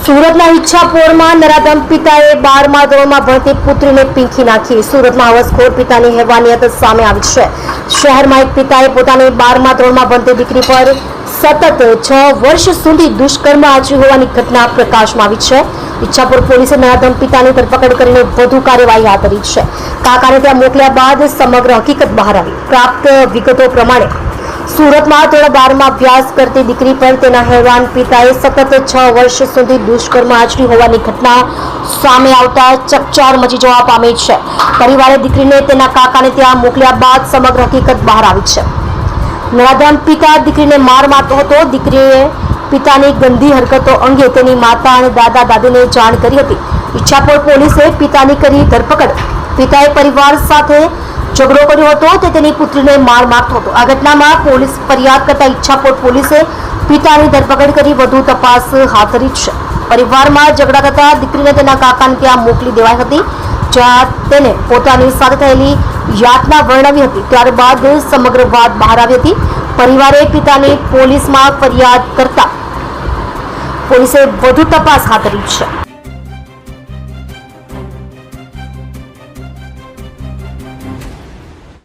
સુરતના ઈચ્છાપોરમાં નરાધમ પિતાએ 12મા ધોરણમાં ભણતી પુત્રીને પીંખી નાખી. સુરતમાં હવસખોર પિતાની હેવાનિયત સામે આવી છે. શહેરમાં એક પિતાએ પોતાની 12મા ધોરણમાં ભણતી દીકરી પર સતત 6 વર્ષ સુધી દુષ્કર્મ આચર્યું હોવાની ઘટના પ્રકાશમાં આવી છે. ઈચ્છાપુર પોલીસે નરાધમ પિતાની ધરપકડ કરીને વધુ કાર્યવાહી હાથ ધરી છે. કાકાને ત્યાં મોકલ્યા બાદ સમગ્ર હકીકત બહાર આવી. પ્રાપ્ત વિગતો પ્રમાણે સુરતમાં ધોરણ 12માં અભ્યાસ કરતી દીકરી પર તેના હેવાન પિતાએ સતત 6 વર્ષ સુધી દુષ્કર્મ આચર્યું હોવાની ઘટના સામે આવતા ચકચાર મચી જવા પામી છે. પરિવારે દીકરીને તેના કાકાને ત્યાં મોકલ્યા બાદ સમગ્ર હકીકત બહાર આવી છે. નરાધમ પિતા દીકરીને માર મારતો હતો. દીકરીએ પિતાની ગંદી હરકતો અંગે તેની માતા અને દાદા દાદીને જાણ કરી હતી. ઈચ્છાપોર પોલીસે પિતાની કરી ધરપકડ. પિતાએ પરિવાર સાથે ઝઘડો કર્યો હતો તે તેની પુત્રીને માર મારતો હતો. આ ઘટનામાં પોલીસ ફરિયાદ કરતા ઈચ્છાપોર પોલીસે પિતાની ધરપકડ કરી વધુ તપાસ હાથ ધરી છે. પરિવારમાં ઝઘડા થતા દીકરીને તેના કાકાને ત્યાં મોકલી દેવાઈ હતી, જ્યાં તેને પોતાની સાથે થયેલી યાતના વર્ણવી હતી. ત્યારબાદ સમગ્ર વાત બહાર આવી હતી. પરિવારે પિતાની પોલીસમાં ફરિયાદ કરતા પોલીસે વધુ તપાસ હાથ ધરી છે.